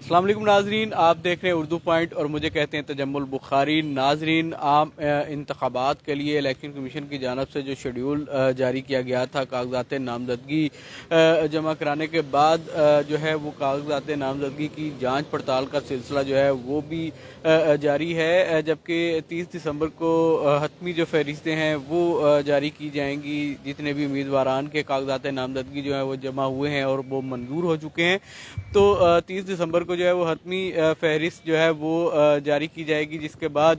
السلام علیکم ناظرین، آپ دیکھ رہے ہیں اردو پوائنٹ اور مجھے کہتے ہیں تجمل بخاری۔ ناظرین، عام انتخابات کے لیے الیکشن کمیشن کی جانب سے جو شیڈیول جاری کیا گیا تھا، کاغذات نامزدگی جمع کرانے کے بعد جو ہے وہ کاغذات نامزدگی کی جانچ پڑتال کا سلسلہ جو ہے وہ بھی جاری ہے، جبکہ 30 دسمبر کو حتمی جو فہرستیں ہیں وہ جاری کی جائیں گی۔ جتنے بھی امیدواران کے کاغذات نامزدگی جو ہے وہ جمع ہوئے ہیں اور وہ منظور ہو چکے ہیں، تو 30 دسمبر کو جو ہے وہ حتمی فہرست جو ہے وہ جاری کی جائے گی، جس کے بعد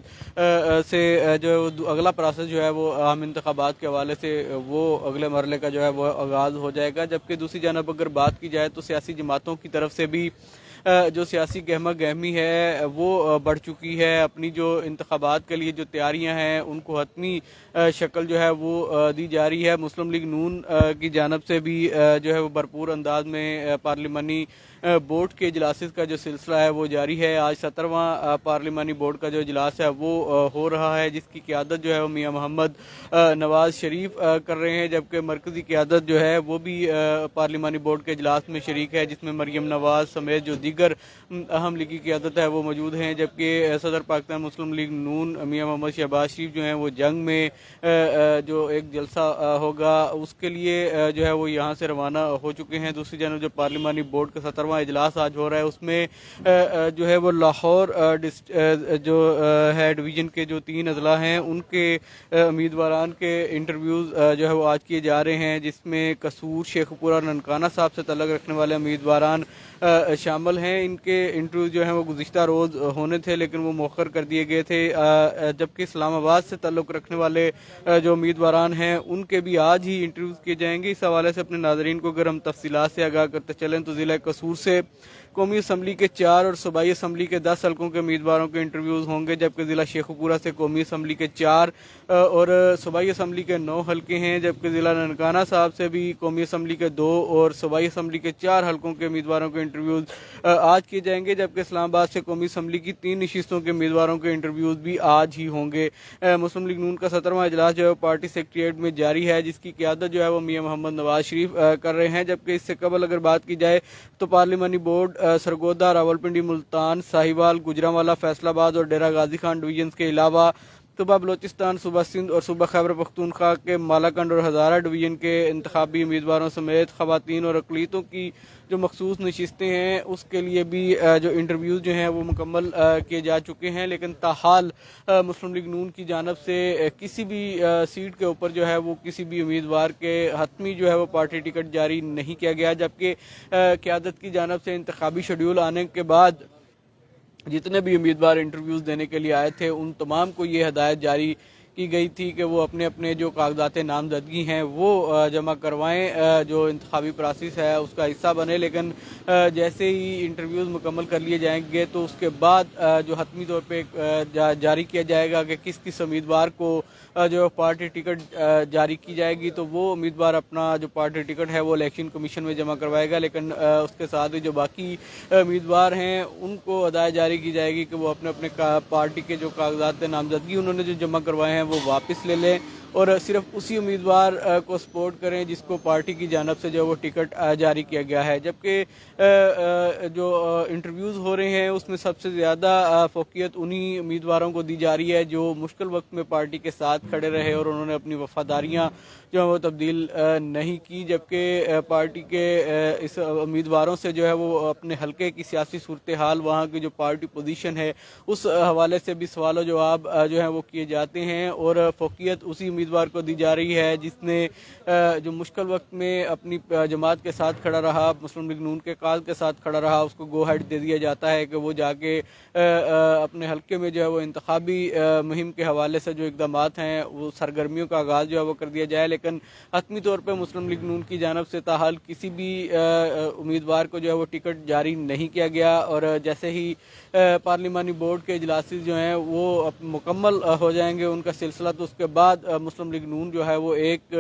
سے جو ہے وہ اگلا پروسیس جو ہے وہ عام انتخابات کے حوالے سے وہ اگلے مرحلے کا جو ہے وہ آغاز ہو جائے گا۔ جبکہ دوسری جانب اگر بات کی جائے تو سیاسی جماعتوں کی طرف سے بھی جو سیاسی گہما گہمی ہے وہ بڑھ چکی ہے۔ اپنی جو انتخابات کے لیے جو تیاریاں ہیں ان کو حتمی شکل جو ہے وہ دی جا رہی ہے۔ مسلم لیگ نون کی جانب سے بھی جو ہے وہ بھرپور انداز میں پارلیمانی بورڈ کے اجلاس کا جو سلسلہ ہے وہ جاری ہے۔ آج 17واں پارلیمانی بورڈ کا جو اجلاس ہے وہ ہو رہا ہے، جس کی قیادت جو ہے وہ میاں محمد نواز شریف کر رہے ہیں، جبکہ مرکزی قیادت جو ہے وہ بھی پارلیمانی بورڈ کے اجلاس میں شریک ہے، جس میں مریم نواز سمیت جو دیگر اہم لیگی قیادت ہے وہ موجود ہیں۔ جبکہ صدر پاکستان مسلم لیگ نون میاں محمد شہباز شریف جو ہیں وہ جنگ میں جو ایک جلسہ ہوگا اس کے لیے جو ہے وہ یہاں سے روانہ ہو چکے ہیں۔ دوسری جانب جو پارلیمانی بورڈ کا 17واں اجلاس آج ہو رہا ہے، اس میں جو ہے وہ لاہور جو ہے ڈویژن کے جو 3 اضلاع ہیں ان کے امیدواران کے انٹرویوز جو ہے وہ آج کیے جا رہے ہیں، جس میں قصور، شیخ پورہ، ننکانہ صاحب سے تعلق رکھنے والے امیدواران شامل ہیں۔ ان کے انٹرویو جو ہیں وہ گزشتہ روز ہونے تھے لیکن وہ مؤخر کر دیے گئے تھے، جبکہ اسلام آباد سے تعلق رکھنے والے جو امیدواران ہیں ان کے بھی آج ہی انٹرویوز کیے جائیں گے۔ اس حوالے سے اپنے ناظرین کو اگر ہم تفصیلات سے آگاہ کرتے چلیں تو ضلع قصور سے قومی اسمبلی کے 4 اور صوبائی اسمبلی کے 10 حلقوں کے امیدواروں کے انٹرویوز ہوں گے، جبکہ ضلع شیخوپورہ سے قومی اسمبلی کے 4 اور صوبائی اسمبلی کے 9 حلقے ہیں، جبکہ ضلع ننکانہ صاحب سے بھی قومی اسمبلی کے 2 اور صوبائی اسمبلی کے 4 حلقوں کے امیدواروں کے انٹرویوز آج کیے جائیں گے، جبکہ اسلام آباد سے قومی اسمبلی کی 3 نشستوں کے امیدواروں کے انٹرویوز بھی آج ہی ہوں گے۔ مسلم لیگ نون کا 17واں اجلاس جو ہے پارٹی سیکریٹریٹ میں جاری ہے، جس کی قیادت جو ہے وہ میاں محمد نواز شریف کر رہے ہیں، جبکہ اس سے قبل اگر بات کی جائے تو پارلیمانی بورڈ سرگودا، راولپنڈی، ملتان، ساہیوال، گوجرانوالا، فیصل آباد اور ڈیرہ غازی خان ڈویژنز کے علاوہ صوبہ بلوچستان، صوبہ سندھ اور صوبہ خیبر پختونخوا کے مالاکنڈ اور ہزارہ ڈویژن کے انتخابی امیدواروں سمیت خواتین اور اقلیتوں کی جو مخصوص نشستیں ہیں اس کے لیے بھی جو انٹرویوز جو ہیں وہ مکمل کیے جا چکے ہیں، لیکن تاحال مسلم لیگ نون کی جانب سے کسی بھی سیٹ کے اوپر جو ہے وہ کسی بھی امیدوار کے حتمی جو ہے وہ پارٹی ٹکٹ جاری نہیں کیا گیا، جبکہ قیادت کی جانب سے انتخابی شیڈیول آنے کے بعد جتنے بھی امیدوار انٹرویوز دینے کے لیے آئے تھے ان تمام کو یہ ہدایت جاری کی گئی تھی کہ وہ اپنے اپنے جو کاغذات نامزدگی ہیں وہ جمع کروائیں، جو انتخابی پروسیس ہے اس کا حصہ بنے، لیکن جیسے ہی انٹرویوز مکمل کر لیے جائیں گے تو اس کے بعد جو حتمی طور پہ جاری کیا جائے گا کہ کس کس امیدوار کو جو پارٹی ٹکٹ جاری کی جائے گی، تو وہ امیدوار اپنا جو پارٹی ٹکٹ ہے وہ الیکشن کمیشن میں جمع کروائے گا، لیکن اس کے ساتھ ہی جو باقی امیدوار ہیں ان کو ہدایت جاری کی جائے گی کہ وہ اپنے اپنے پارٹی کے جو کاغذات نامزدگی انہوں نے جو جمع کروائے ہیں وہ واپس لے لیں اور صرف اسی امیدوار کو سپورٹ کریں جس کو پارٹی کی جانب سے جو وہ ٹکٹ جاری کیا گیا ہے۔ جبکہ جو انٹرویوز ہو رہے ہیں اس میں سب سے زیادہ فوقیت انہی امیدواروں کو دی جا رہی ہے جو مشکل وقت میں پارٹی کے ساتھ کھڑے رہے اور انہوں نے اپنی وفاداریاں جو ہے وہ تبدیل نہیں کی، جبکہ پارٹی کے اس امیدواروں سے جو ہے وہ اپنے حلقے کی سیاسی صورتحال، وہاں کی جو پارٹی پوزیشن ہے اس حوالے سے بھی سوال و جواب جو ہیں وہ کیے جاتے ہیں، اور فوقیت اسی امیدوار کو دی جا رہی ہے جس نے جو مشکل وقت میں اپنی جماعت کے ساتھ کھڑا رہا، مسلم لیگ نون کے کاز کے ساتھ کھڑا رہا، اس کو گو ہیڈ دے دیا جاتا ہے کہ وہ جا کے اپنے حلقے میں جو ہے وہ انتخابی مہم کے حوالے سے جو اقدامات ہیں وہ سرگرمیوں کا آغاز جو ہے وہ کر دیا جائے، لیکن حتمی طور پہ مسلم لیگ نون کی جانب سے تاحال کسی بھی امیدوار کو جو ہے وہ ٹکٹ جاری نہیں کیا گیا، اور جیسے ہی پارلیمانی بورڈ کے اجلاس جو ہیں وہ مکمل ہو جائیں گے ان کا سلسلہ تو اس کے بعد مسلم لیگ نون جو ہے وہ ایک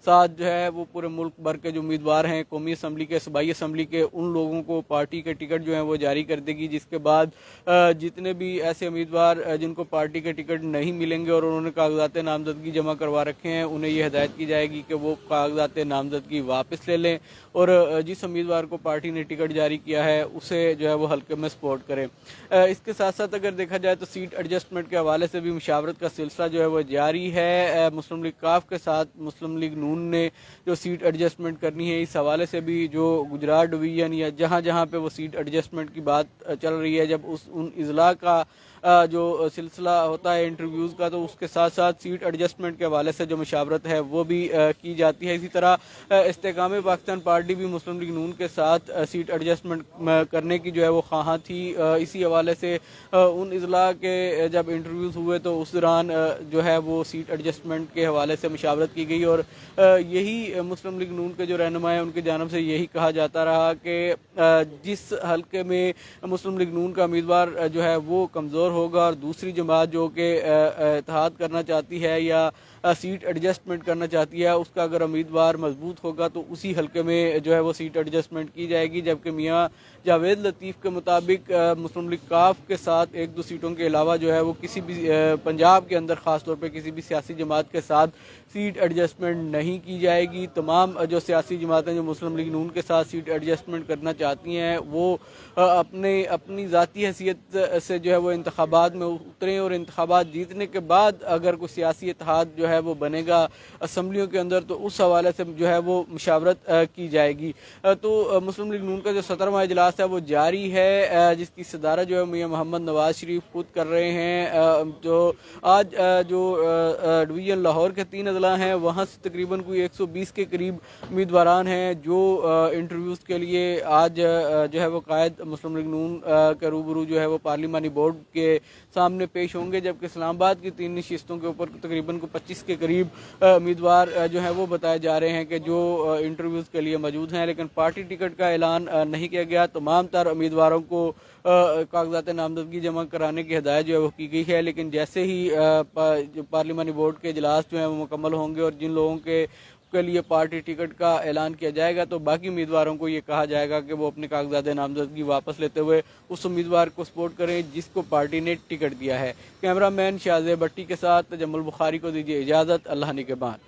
ساتھ جو ہے وہ پورے ملک بھر کے جو امیدوار ہیں قومی اسمبلی کے صوبائی اسمبلی کے ان لوگوں کو پارٹی کے ٹکٹ جو ہیں وہ جاری کر دے گی، جس کے بعد جتنے بھی ایسے امیدوار جن کو پارٹی کے ٹکٹ نہیں ملیں گے اور انہوں نے کاغذات نامزدگی جمع کروا رکھے ہیں، انہیں یہ ہدایت کی جائے گی کہ وہ کاغذات نامزدگی واپس لے لیں اور جس امیدوار کو پارٹی نے ٹکٹ جاری کیا ہے اسے جو ہے وہ حلقے میں سپورٹ کریں۔ اس کے ساتھ ساتھ اگر دیکھا جائے تو سیٹ ایڈجسٹمنٹ کے حوالے سے بھی مشاورت کا سلسلہ جو ہے وہ جاری ہے۔ مسلم لیگ کاف کے ساتھ مسلم لیگ نون نے جو سیٹ ایڈجسٹمنٹ کرنی ہے، اس حوالے سے بھی جو گجرات ڈویژن یا جہاں جہاں پہ وہ سیٹ ایڈجسٹمنٹ کی بات چل رہی ہے، جب ان اضلاع کا جو سلسلہ ہوتا ہے انٹرویوز کا، تو اس کے ساتھ ساتھ سیٹ ایڈجسٹمنٹ کے حوالے سے جو مشاورت ہے وہ بھی کی جاتی ہے۔ اسی طرح استحکام پاکستان پارٹی بھی مسلم لیگ نون کے ساتھ سیٹ ایڈجسٹمنٹ کرنے کی جو ہے وہ خواہاں تھی۔ اسی حوالے سے ان اضلاع کے جب انٹرویوز ہوئے تو اس دوران جو ہے وہ سیٹ ایڈجسٹمنٹ کے حوالے سے مشاورت کی گئی اور یہی مسلم لیگ نون کے جو رہنما ہیں ان کی جانب سے یہی کہا جاتا رہا کہ جس حلقے میں مسلم لیگ نون کا امیدوار جو ہے وہ کمزور ہوگا اور دوسری جماعت جو کہ اتحاد کرنا چاہتی ہے یا سیٹ ایڈجسٹمنٹ کرنا چاہتی ہے، اس کا اگر امیدوار مضبوط ہوگا تو اسی حلقے میں جو ہے وہ سیٹ ایڈجسٹمنٹ کی جائے گی، جبکہ میاں جاوید لطیف کے مطابق مسلم لیگ کاف کے ساتھ ایک دو سیٹوں کے علاوہ جو ہے وہ کسی بھی پنجاب کے اندر خاص طور پہ کسی بھی سیاسی جماعت کے ساتھ سیٹ ایڈجسٹمنٹ نہیں کی جائے گی۔ تمام جو سیاسی جماعتیں جو مسلم لیگ نون کے ساتھ سیٹ ایڈجسٹمنٹ کرنا چاہتی ہیں وہ اپنی ذاتی حیثیت سے جو ہے وہ انتخابات میں اتریں اور انتخابات جیتنے کے بعد اگر کوئی سیاسی اتحاد جو ہے وہ بنے گا اسمبلیوں کے اندر تو اس حوالے سے جو ہے وہ مشاورت کی جائے گی۔ تو مسلم لیگ نون کا جو 17واں اجلاس ہے وہ جاری ہے، جس کی صدارت جو ہے میاں محمد نواز شریف خود کر رہے ہیں۔ جو آج جو ڈویژن لاہور کے 3 اضلاع ہیں وہاں سے تقریباً کوئی 120 کے قریب امیدواران ہیں جو انٹرویوز کے لیے آج جو ہے وہ قائد مسلم لیگ نون کے روبرو جو ہے وہ پارلیمانی بورڈ کے سامنے پیش ہوں گے، جبکہ اسلام آباد کی 3 نشستوں کے اوپر تقریباً 25 کے قریب امیدوار جو ہیں وہ بتائے جا رہے ہیں کہ جو انٹرویوز کے لیے موجود ہیں، لیکن پارٹی ٹکٹ کا اعلان نہیں کیا گیا۔ تمام تر امیدواروں کو کاغذات نامزدگی جمع کرانے کی ہدایت جو ہے وہ کی گئی ہے، لیکن جیسے ہی پارلیمانی بورڈ کے اجلاس جو ہیں وہ مکمل ہوں گے اور جن لوگوں کے لیے پارٹی ٹکٹ کا اعلان کیا جائے گا تو باقی امیدواروں کو یہ کہا جائے گا کہ وہ اپنے کاغذات نامزدگی واپس لیتے ہوئے اس امیدوار کو سپورٹ کریں جس کو پارٹی نے ٹکٹ دیا ہے۔ کیمرہ مین شاہزیب بٹی کے ساتھ تجمل بخاری کو دیجیے اجازت، اللہ نگہبان۔